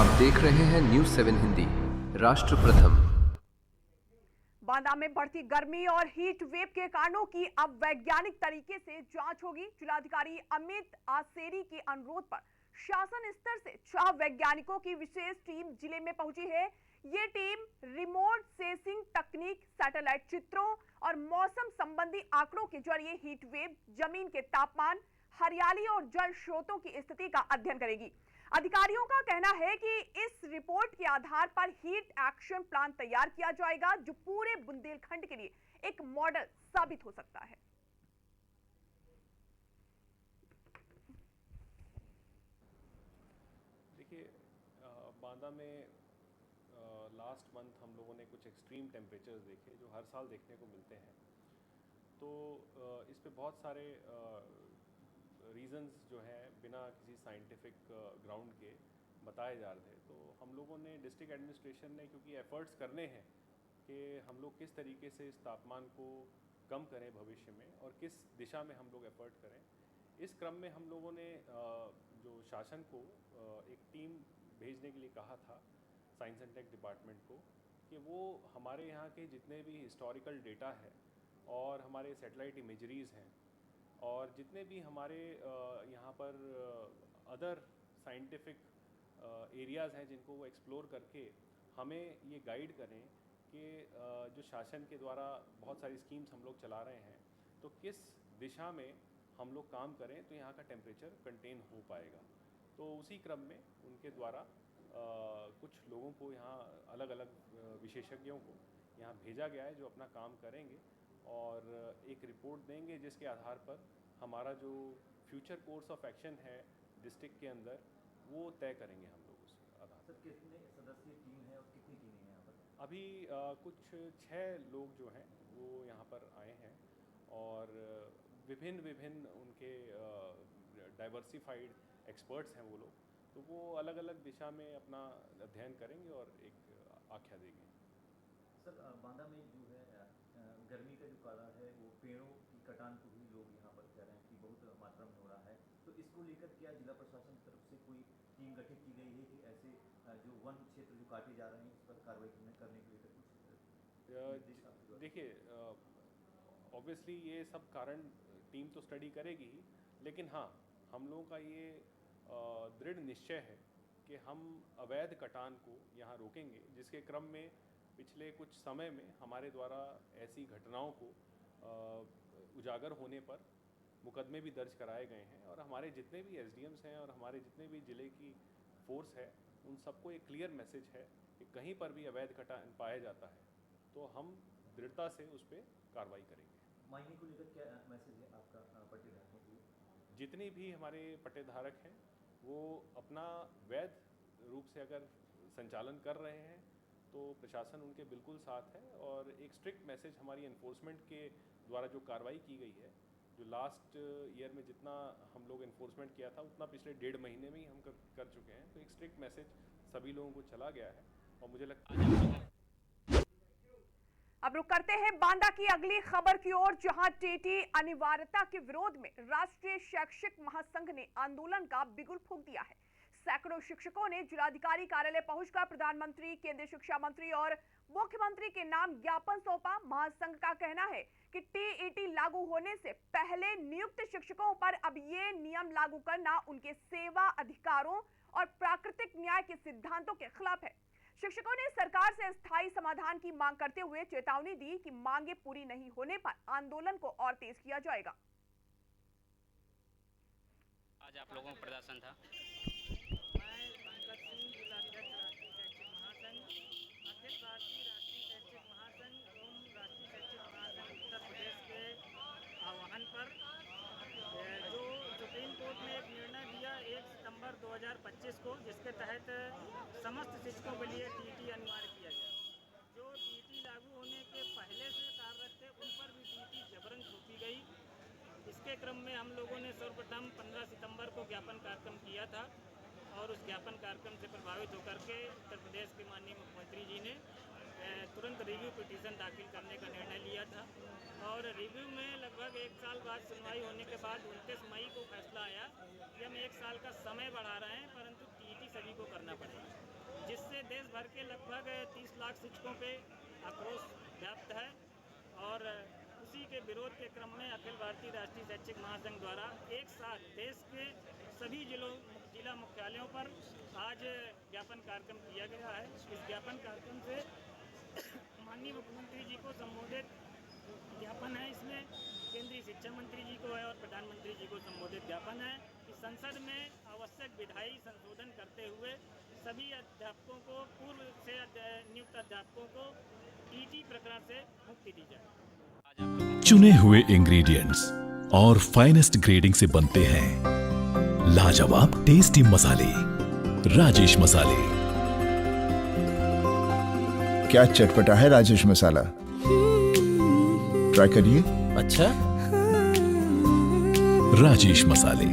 आप देख रहे हैं न्यूज़ 7 हिंदी, राष्ट्र प्रथम। बांदा में बढ़ती गर्मी और हीट वेव के कारणों की अब वैज्ञानिक तरीके से जांच होगी। जिलाधिकारी अमित आसेरी के अनुरोध पर शासन स्तर से 6 वैज्ञानिकों की विशेष टीम जिले में पहुंची है। ये टीम रिमोट सेंसिंग तकनीक, सैटेलाइट चित्रों और मौसम संबंधी आंकड़ों के जरिए हीट वेव, जमीन के तापमान, हरियाली और जल स्रोतों की स्थिति का अध्ययन करेगी। अधिकारियों का कहना है कि इस रिपोर्ट के आधार पर हीट एक्शन प्लान तैयार किया जाएगा, जो पूरे बुंदेलखंड के लिए एक मॉडल साबित हो सकता है। देखिए, बांदा में लास्ट मंथ हम लोगों ने कुछ एक्सट्रीम टेम्परेचर्स देखे जो हर साल देखने को मिलते हैं। तो इस पे बहुत सारे रीज़न्स जो हैं बिना किसी साइंटिफिक ग्राउंड के बताए जा रहे थे। तो हम लोगों ने डिस्ट्रिक्ट एडमिनिस्ट्रेशन ने, क्योंकि एफ़र्ट्स करने हैं कि हम लोग किस तरीके से इस तापमान को कम करें भविष्य में और किस दिशा में हम लोग एफ़र्ट करें, इस क्रम में हम लोगों ने जो शासन को एक टीम भेजने के लिए कहा था साइंस एंड टेक डिपार्टमेंट को, कि वो हमारे यहाँ के जितने भी हिस्टोरिकल डेटा है और हमारे सैटेलाइट इमेजरीज़ हैं और जितने भी हमारे यहाँ पर अदर साइंटिफिक एरियाज़ हैं जिनको वो एक्सप्लोर करके हमें ये गाइड करें कि जो शासन के द्वारा बहुत सारी स्कीम्स हम लोग चला रहे हैं, तो किस दिशा में हम लोग काम करें तो यहाँ का टेम्परेचर कंटेन हो पाएगा। तो उसी क्रम में उनके द्वारा कुछ लोगों को यहाँ अलग अलग विशेषज्ञों को यहाँ भेजा गया है जो अपना काम करेंगे और एक रिपोर्ट देंगे, जिसके आधार पर हमारा जो फ्यूचर कोर्स ऑफ एक्शन है डिस्ट्रिक्ट के अंदर वो तय करेंगे हम लोग उस आधार पर। सर, कितने सदस्यीय टीम है और कितनी टीमें हैं यहाँ पर? अभी कुछ 6 लोग जो हैं वो यहाँ पर आए हैं और विभिन्न उनके डाइवर्सिफाइड एक्सपर्ट्स हैं वो लोग, तो वो अलग अलग दिशा में अपना अध्ययन करेंगे और एक आख्या देंगे। सर, बांदा में जो है गर्मी का जो कारण है वो पेड़ों की कटान को भी लोग यहाँ पर कह रहे हैं कि बहुत मात्रा में हो रहा है, तो इसको लेकर क्या जिला प्रशासन की तरफ से कोई टीम गठित की गई है कि ऐसे जो वन क्षेत्र जो काटे जा रहे हैं इस पर कार्रवाई करने के लेकर कुछ? देखिए, ऑब्वियसली ये सब कारण टीम तो स्टडी करेगी ही, लेकिन हाँ, हम लोगों का ये दृढ़ निश्चय है कि हम अवैध कटान को यहाँ रोकेंगे, जिसके क्रम में पिछले कुछ समय में हमारे द्वारा ऐसी घटनाओं को उजागर होने पर मुकदमे भी दर्ज कराए गए हैं और हमारे जितने भी एसडीएम्स हैं और हमारे जितने भी ज़िले की फोर्स है उन सबको एक क्लियर मैसेज है कि कहीं पर भी अवैध कटान पाया जाता है तो हम दृढ़ता से उस पर कार्रवाई करेंगे। मायने को लेकर क्या मैसेज है आपका पट्टेधारकों के लिए? जितने भी हमारे पट्टेधारक हैं वो अपना वैध रूप से अगर संचालन कर रहे हैं तो प्रशासन उनके बिल्कुल साथ है और एक स्ट्रिक्ट मैसेज हमारी एनफोर्समेंट के द्वारा जो कार्रवाई की गई है, जो लास्ट ईयर में जितना हम लोग एनफोर्समेंट किया था उतना पिछले 1.5 महीने में ही हम कर चुके हैं, तो एक स्ट्रिक्ट मैसेज सभी लोगों को चला गया है और मुझे लगता है। अब रुक करते हैं बांदा की अगली खबर की ओर, जहां टीटी अनिवार्यता के विरोध में राष्ट्रीय शैक्षिक महासंघ ने आंदोलन का बिगुल फूंक दिया है। सैकड़ों शिक्षकों ने जिलाधिकारी कार्यालय पहुंचकर प्रधानमंत्री, केंद्रीय शिक्षा मंत्री और मुख्यमंत्री के नाम ज्ञापन सौंपा। महासंघ का कहना है कि टीईटी लागू होने से पहले नियुक्त शिक्षकों पर अब ये नियम लागू करना उनके सेवा अधिकारों और प्राकृतिक न्याय के सिद्धांतों के खिलाफ है। शिक्षकों ने सरकार से स्थायी समाधान की मांग करते हुए चेतावनी दी कि मांगे पूरी नहीं होने पर आंदोलन को और तेज किया जाएगा। आज आप लोगों का प्रदर्शन था। मैं पंकज सिंह, जिलाध्यक्ष राष्ट्रीय शैक्षिक महासंघ, अखिल भारतीय राष्ट्रीय शैक्षिक महासंघ एवं राष्ट्रीय शैक्षिक महासंघ उत्तर प्रदेश के आह्वान पर जो सुप्रीम कोर्ट ने एक निर्णय दिया 1 सितंबर 2025 को, जिसके तहत समस्त शिक्षकों के लिए टीटी अनिवार्य किया गया। जो टीटी लागू होने के पहले से कार्यरत थे उन पर भी टीटी जबरन थोपी गई। इसके क्रम में हम लोगों ने सर्वप्रथम 15 सितंबर को ज्ञापन कार्यक्रम किया था और उस ज्ञापन कार्यक्रम से प्रभावित होकर के उत्तर प्रदेश के माननीय मुख्यमंत्री जी ने तुरंत रिव्यू पिटीशन दाखिल करने का निर्णय लिया था और रिव्यू में लगभग 1 साल बाद सुनवाई होने के बाद 29 मई को फैसला आया कि हम 1 साल का समय बढ़ा रहे हैं, परंतु टीटी सभी को करना पड़ेगा। जिससे देश भर के लगभग 30 लाख शिक्षकों पे आक्रोश व्याप्त है। और उसी के विरोध के क्रम में अखिल भारतीय राष्ट्रीय शैक्षिक महासंघ द्वारा एक साथ देश के सभी जिला मुख्यालयों पर आज ज्ञापन कार्यक्रम किया गया है। इस ज्ञापन कार्यक्रम से माननीय मुख्यमंत्री जी को संबोधित ज्ञापन है, इसमें केंद्रीय शिक्षा मंत्री जी को है और प्रधानमंत्री जी को संबोधित ज्ञापन है कि संसद में आवश्यक विधायी संशोधन करते हुए सभी अध्यापकों को, पूर्व से नियुक्त अध्यापकों को टीटी प्रकरण से मुक्ति दी जाए। चुने हुए इंग्रेडिएंट्स और फाइनेस्ट ग्रेडिंग से बनते हैं लाजवाब टेस्टी मसाले, राजेश मसाले। क्या चटपटा है राजेश मसाला, ट्राई करिए। अच्छा, राजेश मसाले।